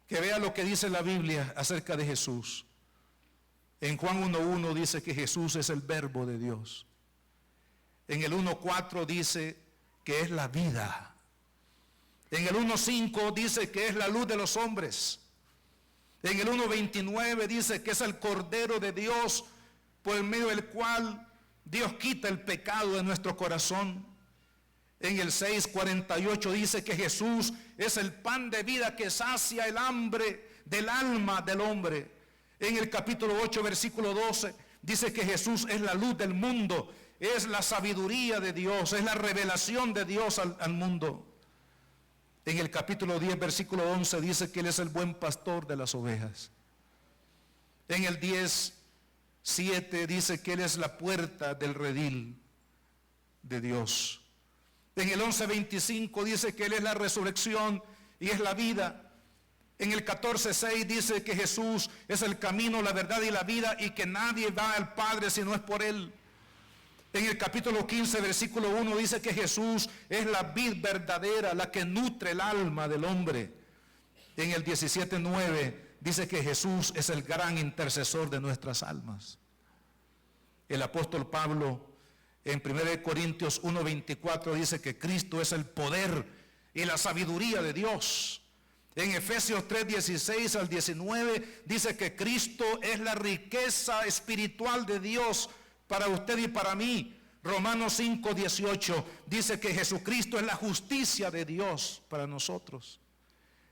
que vea lo que dice la Biblia acerca de Jesús. En Juan 1:1 dice que Jesús es el verbo de Dios. En el 1:4 dice que es la vida. En el 1:5 dice que es la luz de los hombres. En el 1:29 dice que es el Cordero de Dios por medio del cual Dios quita el pecado de nuestro corazón. En el 6:48 dice que Jesús es el pan de vida que sacia el hambre del alma del hombre. En el capítulo 8, versículo 12, dice que Jesús es la luz del mundo, es la sabiduría de Dios, es la revelación de Dios al mundo. En el capítulo 10, versículo 11, dice que Él es el buen pastor de las ovejas. En el 10:7 dice que Él es la puerta del redil de Dios. En el 11:25 dice que Él es la resurrección y es la vida. En el 14:6 dice que Jesús es el camino, la verdad y la vida y que nadie va al Padre si no es por Él. En el capítulo 15, versículo 1 dice que Jesús es la vid verdadera, la que nutre el alma del hombre. En el 17:9 dice que Jesús es el gran intercesor de nuestras almas. El apóstol Pablo en 1 Corintios 1:24 dice que Cristo es el poder y la sabiduría de Dios. En Efesios 3:16 al 19 dice que Cristo es la riqueza espiritual de Dios para usted y para mí. Romanos 5:18 dice que Jesucristo es la justicia de Dios para nosotros.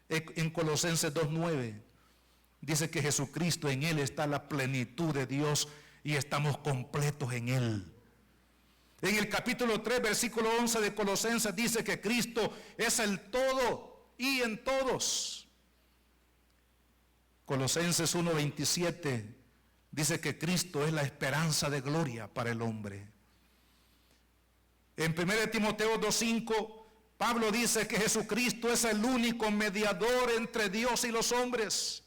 En Colosenses 2:9 dice que Jesucristo, en Él está la plenitud de Dios y estamos completos en Él. En el capítulo 3, versículo 11 de Colosenses dice que Cristo es el todo y en todos. Colosenses 1:27 dice que Cristo es la esperanza de gloria para el hombre. En 1 Timoteo 2:5 Pablo dice que Jesucristo es el único mediador entre Dios y los hombres.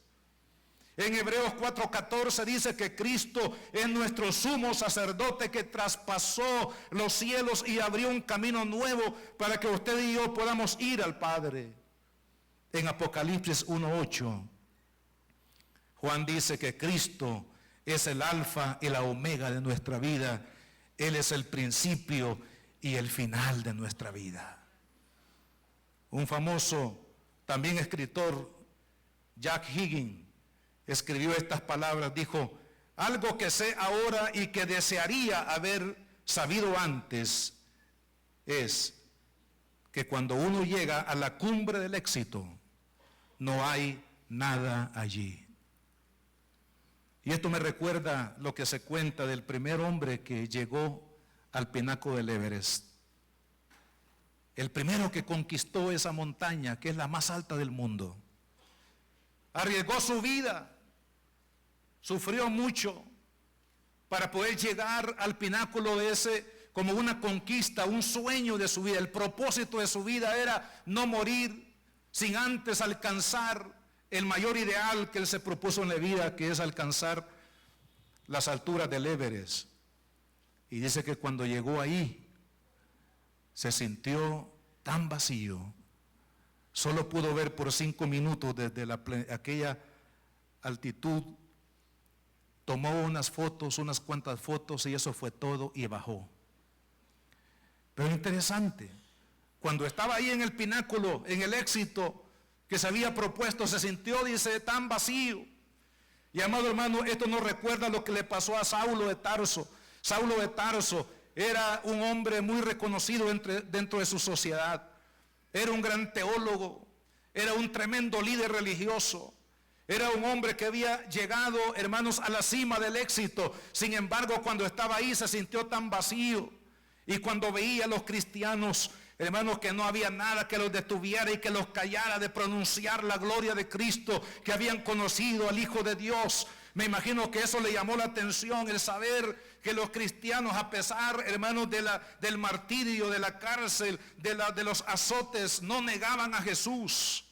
En Hebreos 4:14 dice que Cristo es nuestro sumo sacerdote que traspasó los cielos y abrió un camino nuevo para que usted y yo podamos ir al Padre. En Apocalipsis 1:8 Juan dice que Cristo es el alfa y la omega de nuestra vida. Él es el principio y el final de nuestra vida. Un famoso también escritor, Jack Higgins, escribió estas palabras, dijo: algo que sé ahora y que desearía haber sabido antes es que cuando uno llega a la cumbre del éxito, no hay nada allí. Y esto me recuerda lo que se cuenta del primer hombre que llegó al pináculo del Everest. El primero que conquistó esa montaña, que es la más alta del mundo. Arriesgó su vida, sufrió mucho para poder llegar al pináculo de ese como una conquista, un sueño de su vida. El propósito de su vida era no morir sin antes alcanzar el mayor ideal que él se propuso en la vida, que es alcanzar las alturas del Everest. Y dice que cuando llegó ahí, se sintió tan vacío. Solo pudo ver por 5 minutos desde aquella altitud. Tomó unas fotos, unas cuantas fotos, y eso fue todo, y bajó. Pero interesante, cuando estaba ahí en el pináculo, en el éxito que se había propuesto, se sintió, dice, tan vacío. Y amado hermano, esto nos recuerda lo que le pasó a Saulo de Tarso. Saulo de Tarso era un hombre muy reconocido dentro de su sociedad. Era un gran teólogo, era un tremendo líder religioso. Era un hombre que había llegado, hermanos, a la cima del éxito. Sin embargo, cuando estaba ahí se sintió tan vacío. Y cuando veía a los cristianos, hermanos, que no había nada que los detuviera y que los callara de pronunciar la gloria de Cristo, que habían conocido al Hijo de Dios, me imagino que eso le llamó la atención, el saber que los cristianos, a pesar, hermanos, del martirio, de la cárcel, de los azotes, no negaban a Jesús.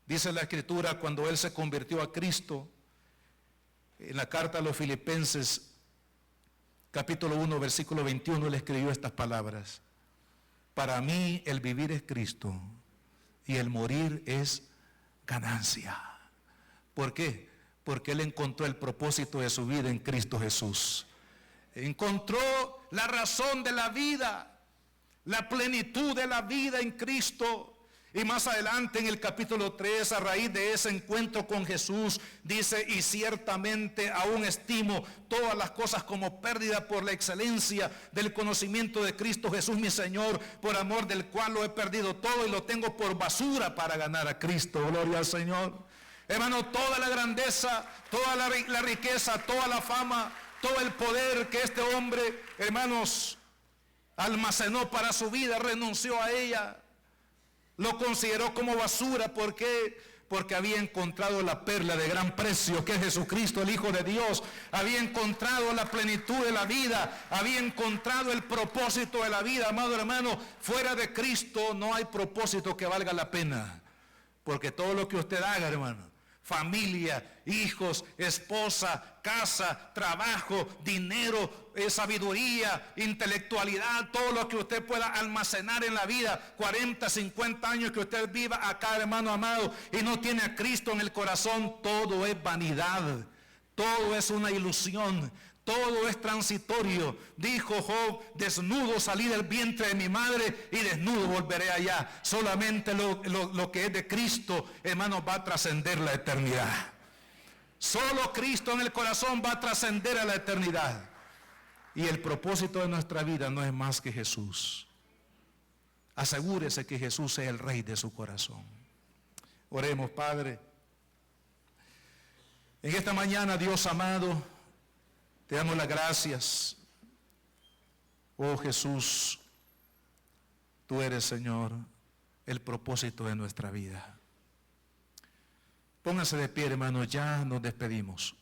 Dice la Escritura, cuando él se convirtió a Cristo, en la carta a los Filipenses, capítulo 1, versículo 21, él escribió estas palabras: para mí el vivir es Cristo y el morir es ganancia. ¿Por qué? Porque él encontró el propósito de su vida en Cristo Jesús. Encontró la razón de la vida, la plenitud de la vida en Cristo. Y más adelante en el capítulo 3, a raíz de ese encuentro con Jesús, dice: y ciertamente aún estimo todas las cosas como pérdida por la excelencia del conocimiento de Cristo Jesús mi Señor, por amor del cual lo he perdido todo y lo tengo por basura para ganar a Cristo. Gloria al Señor. Hermano, toda la grandeza, toda la riqueza, toda la fama, todo el poder que este hombre, hermanos, almacenó para su vida, renunció a ella. Lo consideró como basura. ¿Por qué? Porque había encontrado la perla de gran precio, que es Jesucristo, el Hijo de Dios. Había encontrado la plenitud de la vida, había encontrado el propósito de la vida. Amado hermano, fuera de Cristo no hay propósito que valga la pena. Porque todo lo que usted haga, hermano, familia, hijos, esposa, casa, trabajo, dinero, sabiduría, intelectualidad, todo lo que usted pueda almacenar en la vida, 40, 50 años que usted viva acá, hermano amado, y no tiene a Cristo en el corazón, todo es vanidad, todo es una ilusión. Todo es transitorio. Dijo Job: desnudo salí del vientre de mi madre y desnudo volveré allá. Solamente lo que es de Cristo, hermano, va a trascender la eternidad. Solo Cristo en el corazón va a trascender a la eternidad. Y el propósito de nuestra vida no es más que Jesús. Asegúrese que Jesús sea el Rey de su corazón. Oremos, Padre. En esta mañana, Dios amado, te damos las gracias. Oh Jesús, tú eres, Señor, el propósito de nuestra vida. Pónganse de pie, hermanos, ya nos despedimos.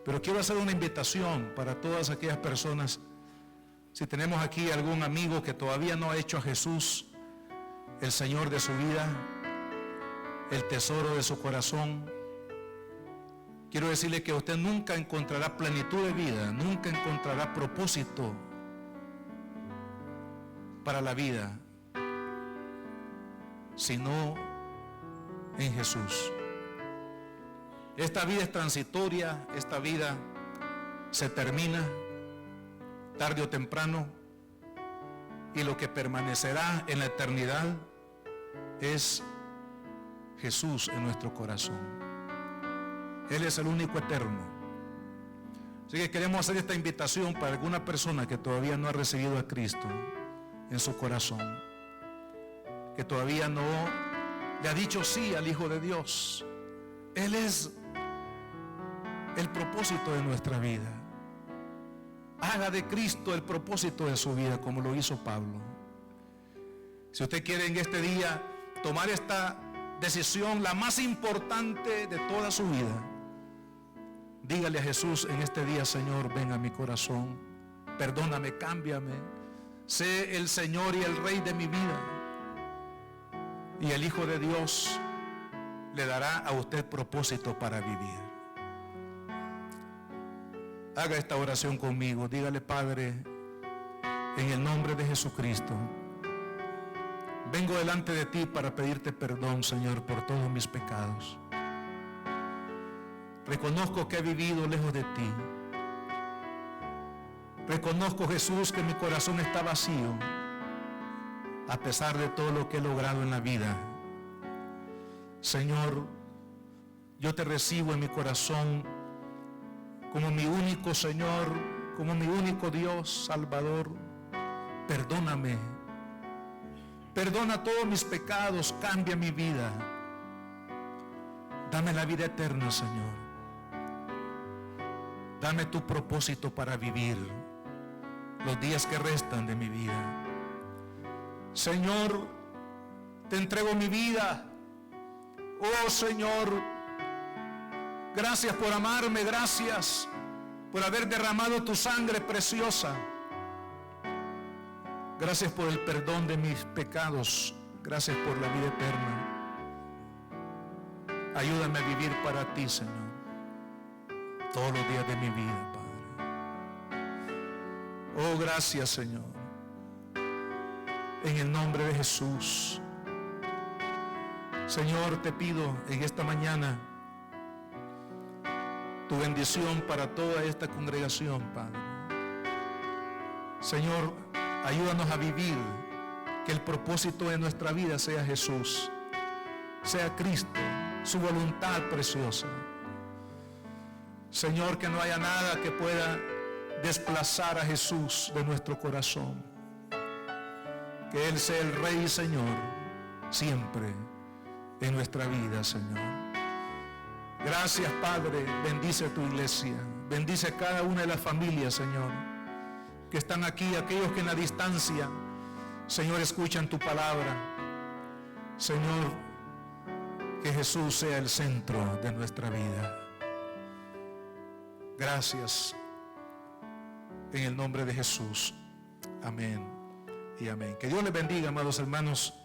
Pero quiero hacer una invitación para todas aquellas personas. Si tenemos aquí algún amigo que todavía no ha hecho a Jesús el Señor de su vida, el tesoro de su corazón, quiero decirle que usted nunca encontrará plenitud de vida, nunca encontrará propósito para la vida, sino en Jesús. Esta vida es transitoria, esta vida se termina tarde o temprano, y lo que permanecerá en la eternidad es Jesús en nuestro corazón. Él es el único eterno. Así que queremos hacer esta invitación para alguna persona que todavía no ha recibido a Cristo en su corazón, que todavía no le ha dicho sí al Hijo de Dios. Él es el propósito de nuestra vida. Haga de Cristo el propósito de su vida, como lo hizo Pablo. Si usted quiere en este día tomar esta decisión, la más importante de toda su vida, dígale a Jesús en este día: Señor, ven a mi corazón, perdóname, cámbiame, sé el Señor y el Rey de mi vida. Y el Hijo de Dios le dará a usted propósito para vivir. Haga esta oración conmigo. Dígale: Padre, en el nombre de Jesucristo, vengo delante de ti para pedirte perdón, Señor, por todos mis pecados. Reconozco que he vivido lejos de ti. Reconozco, Jesús, que mi corazón está vacío a pesar de todo lo que he logrado en la vida. Señor, yo te recibo en mi corazón como mi único Señor, como mi único Dios, Salvador. Perdóname. Perdona todos mis pecados, cambia mi vida. Dame la vida eterna, Señor. Dame tu propósito para vivir los días que restan de mi vida. Señor, te entrego mi vida. Oh Señor, gracias por amarme, gracias por haber derramado tu sangre preciosa. Gracias por el perdón de mis pecados, gracias por la vida eterna. Ayúdame a vivir para ti, Señor, todos los días de mi vida, Padre. Oh, gracias, Señor. En el nombre de Jesús. Señor, te pido en esta mañana tu bendición para toda esta congregación, Padre. Señor, ayúdanos a vivir que el propósito de nuestra vida sea Jesús, sea Cristo, su voluntad preciosa. Señor, que no haya nada que pueda desplazar a Jesús de nuestro corazón. Que Él sea el Rey y Señor siempre en nuestra vida, Señor. Gracias, Padre. Bendice a tu iglesia. Bendice a cada una de las familias, Señor, que están aquí, aquellos que en la distancia, Señor, escuchan tu palabra. Señor, que Jesús sea el centro de nuestra vida. Gracias. En el nombre de Jesús. Amén y amén. Que Dios les bendiga, amados hermanos.